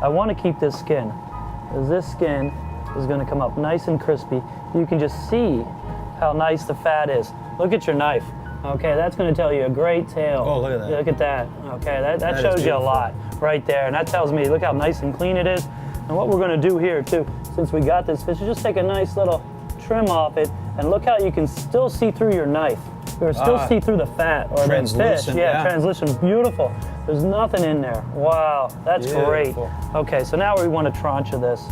I want to keep this skin, because this skin is going to come up nice and crispy. You can just see how nice the fat is. Look at your knife. Okay, that's going to tell you a great tale. Oh, look at that. Look at that. Okay, that shows you a lot right there. And that tells me, look how nice and clean it is. And what we're going to do here, too, since we got this fish, is just take a nice little trim off it. And look how you can still see through your knife. You can still see through the fat or the fish. Yeah, translucent. Beautiful. There's nothing in there. Wow, that's great. Okay, so now we want a tranche of this.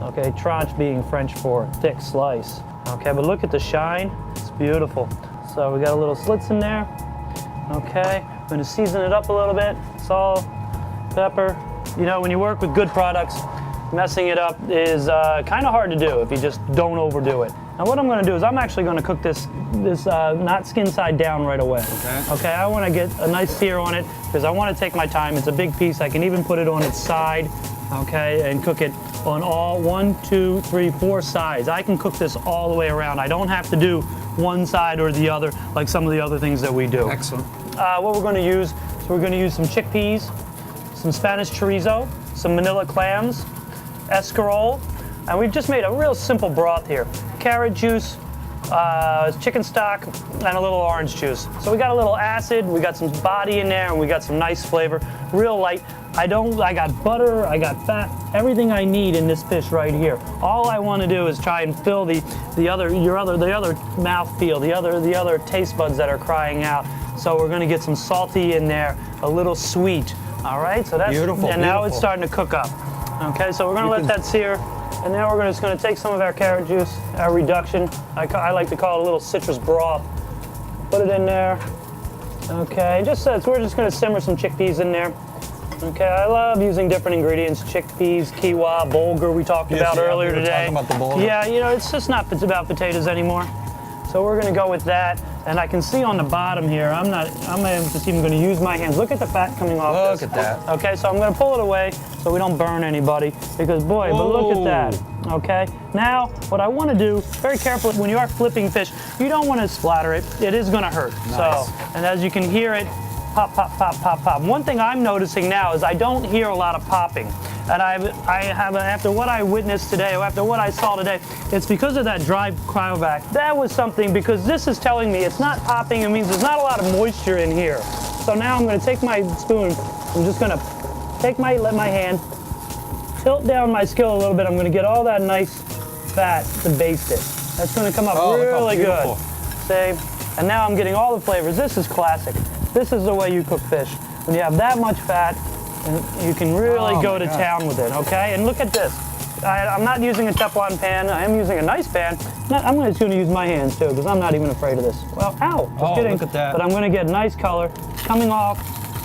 Okay, tranche being French for thick slice. Okay, but look at the shine. It's beautiful. So we got a little slits in there. Okay, I'm gonna season it up a little bit. Salt, pepper. You know, when you work with good products, messing it up is kind of hard to do if you just don't overdo it. Now what I'm gonna do is I'm actually gonna cook this not skin side down right away. Okay, I wanna get a nice sear on it because I wanna take my time. It's a big piece. I can even put it on its side, okay, and cook it on all 1, 2, 3, 4 sides. I can cook this all the way around. I don't have to do one side or the other like some of the other things that we do. Excellent. What we're going to use, so we're going to use some chickpeas, some Spanish chorizo, some manila clams, escarole, and we've just made a real simple broth here. Carrot juice, chicken stock, and a little orange juice. So we got a little acid, we got some body in there, and we got some nice flavor, real light. I got butter, I got fat, everything I need in this fish right here. All I want to do is try and fill the other mouthfeel, the other taste buds that are crying out. So we're going to get some salty in there, a little sweet. All right, so that's beautiful. And now it's starting to cook up. Okay, so we're going to let that sear, and now we're just going to take some of our carrot juice, our reduction. I like to call it a little citrus broth. Put it in there. Okay, we're just going to simmer some chickpeas in there. Okay, I love using different ingredients, chickpeas, quinoa, bulgur we talked about earlier today. Talking about the bulgur. Yeah, you know, it's just not about potatoes anymore. So we're gonna go with that. And I can see on the bottom here, I'm just even gonna use my hands. Look at the fat coming off Look at that. Okay, so I'm gonna pull it away so we don't burn anybody, because boy, but look at that. Okay, now what I wanna do, very carefully, when you are flipping fish, you don't wanna splatter it. It is gonna hurt. Nice. So, and as you can hear it, pop, pop, pop, pop, pop. One thing I'm noticing now is I don't hear a lot of popping. And after what I witnessed today, or after what I saw today, it's because of that dry cryovac. That was something, because this is telling me it's not popping. It means there's not a lot of moisture in here. So now I'm gonna take my spoon. I'm just gonna let my hand tilt down my skill a little bit. I'm gonna get all that nice fat to baste it. That's gonna come up really good. See? And now I'm getting all the flavors. This is classic. This is the way you cook fish. When you have that much fat, and you can really go to town with it, okay? And look at this. I'm not using a Teflon pan. I am using a nice pan. I'm just going to use my hands too, because I'm not even afraid of this. Well, ow, just kidding. Look at that. But I'm going to get nice color coming off.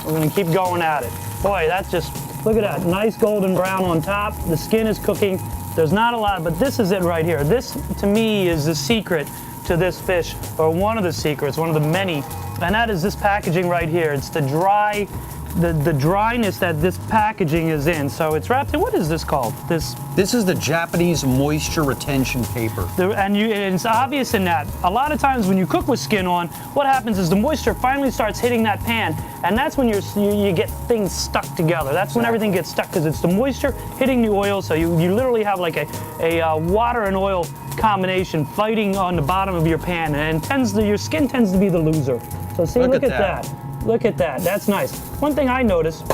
We're going to keep going at it. Boy, that's just, look at that. Nice golden brown on top. The skin is cooking. There's not a lot, but this is it right here. This, to me, is the secret to this fish, or one of the secrets, one of the many, and that is this packaging right here. It's the dryness that this packaging is in. So it's wrapped in, what is this called? This is the Japanese moisture retention paper. And it's obvious in that. A lot of times when you cook with skin on, what happens is the moisture finally starts hitting that pan, and that's when you get things stuck together. That's when everything gets stuck, because it's the moisture hitting the oil, so you literally have like a water and oil combination fighting on the bottom of your pan, and your skin tends to be the loser. So see, look at that. Look at that, that's nice. One thing I noticed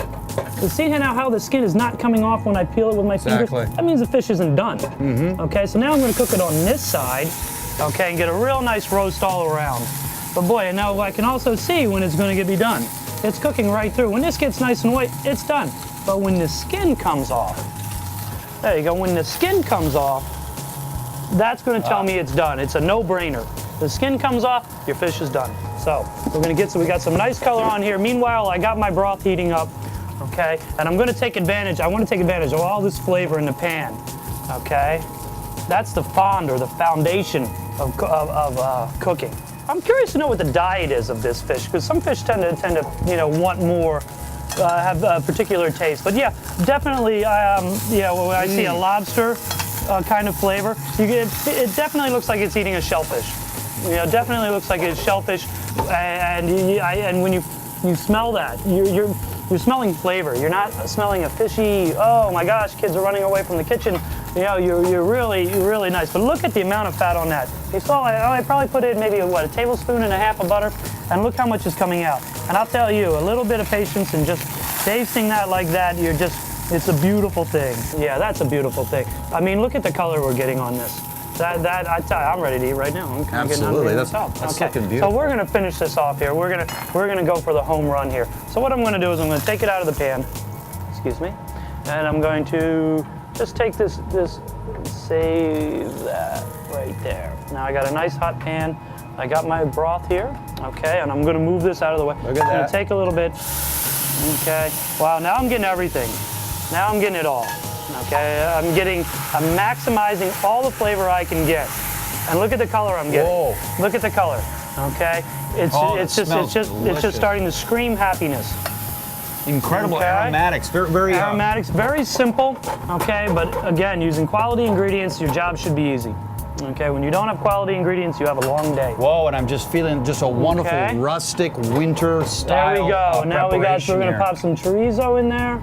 is, see now how the skin is not coming off when I peel it with my fingers? That means the fish isn't done. Okay, so now I'm gonna cook it on this side, okay, and get a real nice roast all around. But boy, and now I can also see when it's gonna be done. It's cooking right through. When this gets nice and white, it's done. But when the skin comes off, there you go, when the skin comes off, that's gonna tell me it's done. It's a no-brainer. The skin comes off, your fish is done. So we got some nice color on here. Meanwhile, I got my broth heating up, okay? And I'm gonna take advantage, I wanna take advantage of all this flavor in the pan, okay? That's the fond, or the foundation of cooking. I'm curious to know what the diet is of this fish, because some fish tend to want more, have a particular taste. But yeah, definitely, when I see a lobster kind of flavor, it definitely looks like it's eating a shellfish. Definitely looks like it's shellfish, and when you smell that, you're smelling flavor. You're not smelling a fishy, oh my gosh, kids are running away from the kitchen. You know, you're really nice. But look at the amount of fat on that. You saw, I probably put in maybe, what, a tablespoon and a half of butter, and look how much is coming out. And I'll tell you, a little bit of patience and just tasting that like that, it's a beautiful thing. Yeah, that's a beautiful thing. I mean, look at the color we're getting on this. I tell you, I'm ready to eat right now. I'm kind of getting hungry myself. That's looking beautiful. So we're gonna finish this off here. We're gonna go for the home run here. So what I'm gonna do is I'm gonna take it out of the pan. Excuse me. And I'm going to just take this, save that right there. Now I got a nice hot pan. I got my broth here. Okay, and I'm gonna move this out of the way. Look at that. I'm gonna take a little bit. Okay. Wow, now I'm getting everything. Now I'm getting it all. Okay, I'm maximizing all the flavor I can get. And look at the color I'm getting. Whoa. Look at the color. Okay? It's just starting to scream happiness. Incredible Okay. aromatics. Very aromatics, very simple. Okay, but again, using quality ingredients, your job should be easy. Okay, when you don't have quality ingredients, you have a long day. Whoa, and I'm just feeling just a wonderful rustic winter style. There we go. Now we're going to pop some chorizo in there.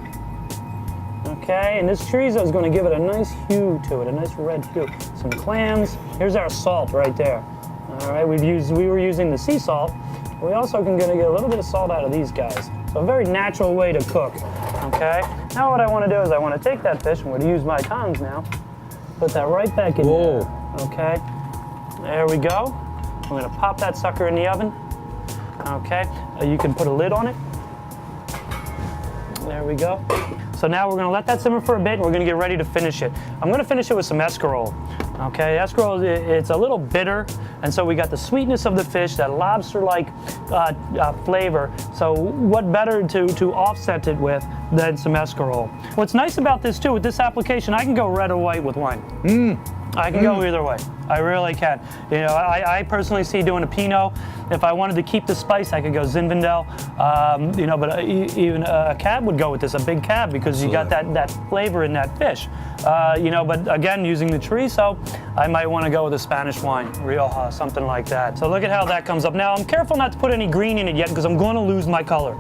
Okay, and this chorizo is going to give it a nice hue to it, a nice red hue. Some clams. Here's our salt right there. All right, we were using the sea salt. We also can get a little bit of salt out of these guys. So a very natural way to cook. Okay. Now what I want to do is I want to take that fish. I'm going to use my tongs now. Put that right back in there. Okay. There we go. I'm going to pop that sucker in the oven. Okay. You can put a lid on it. There we go. So now we're going to let that simmer for a bit, and we're going to get ready to finish it. I'm going to finish it with some escarole. Okay, escarole, it's a little bitter, and so we got the sweetness of the fish, that lobster-like flavor. So what better to offset it with than some escarole? What's nice about this too, with this application, I can go red or white with wine. I can go either way. I really can. You know, I personally see doing a Pinot. If I wanted to keep the spice, I could go Zinfandel. You know, but even a cab would go with this, a big cab, because you got that flavor in that fish. You know, but again, using the chorizo, I might want to go with a Spanish wine, Rioja, something like that. So look at how that comes up. Now, I'm careful not to put any green in it yet, because I'm going to lose my color.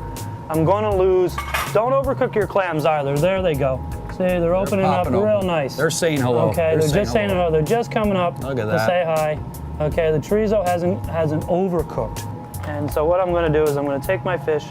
I'm going to lose. Don't overcook your clams either. There they go. See, they're opening up real nice. They're saying hello. Okay, they're just saying hello. They're just coming up Look at to that. say hi. Okay, the chorizo hasn't overcooked. And so what I'm going to do is I'm going to take my fish,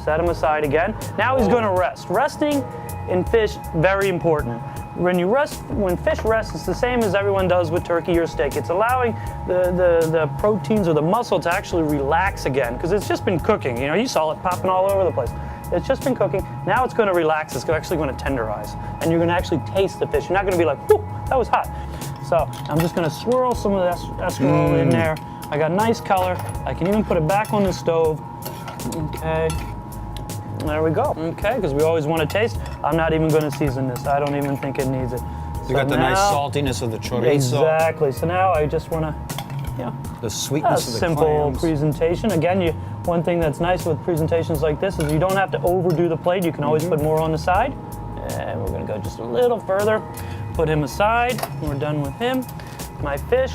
set him aside again. Now he's going to rest. Resting in fish, very important. When fish rests, it's the same as everyone does with turkey or steak. It's allowing the proteins or the muscle to actually relax again, because it's just been cooking. You know, you saw it popping all over the place. It's just been cooking. Now it's going to relax. It's actually going to tenderize. And you're going to actually taste the fish. You're not going to be like, whoo, that was hot. So I'm just going to swirl some of the escarole in there. I got nice color. I can even put it back on the stove. Okay. There we go. Okay, because we always want to taste. I'm not even going to season this. I don't even think it needs it. You got the nice saltiness of the chorizo. Exactly. So now I just want to, the sweetness of the simple clams. presentation. Again, one thing that's nice with presentations like this is you don't have to overdo the plate. You can always put more on the side. And we're going to go just a little further. Put him aside. We're done with him. My fish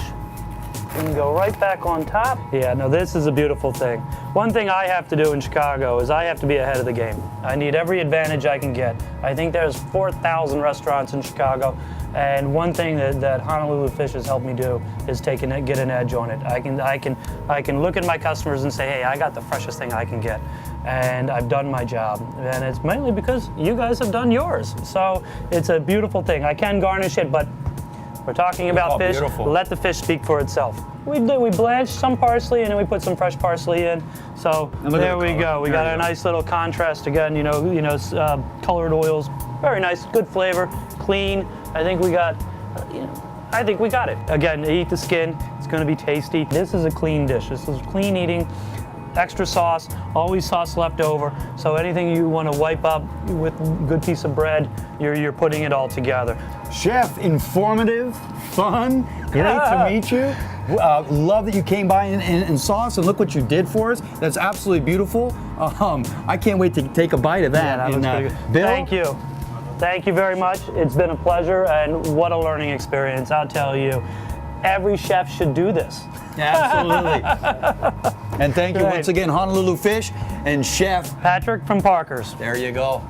can go right back on top. Yeah, no, this is a beautiful thing. One thing I have to do in Chicago is I have to be ahead of the game. I need every advantage I can get. I think there's 4,000 restaurants in Chicago, and one thing that Honolulu Fish has helped me do is get an edge on it. I can look at my customers and say, hey, I got the freshest thing I can get, and I've done my job. And it's mainly because you guys have done yours. So it's a beautiful thing. I can garnish it, but we're talking about fish. Beautiful. Let the fish speak for itself. We blanch some parsley and then we put some fresh parsley in. So there we go. We got a nice little contrast again. Colored oils, very nice, good flavor, clean. I think we got. I think we got it. Again, eat the skin. It's going to be tasty. This is a clean dish. This is clean eating. Extra sauce, always sauce left over. So anything you want to wipe up with a good piece of bread, you're putting it all together. Chef, informative, fun, great to meet you. Love that you came by and saw us, and look what you did for us. That's absolutely beautiful. I can't wait to take a bite of that. Yeah, that looks pretty good. Bill? Thank you. Thank you very much. It's been a pleasure, and what a learning experience. I'll tell you, every chef should do this. Absolutely. And thank you Right. once again, Honolulu Fish and Chef. Patrick from Parker's. There you go.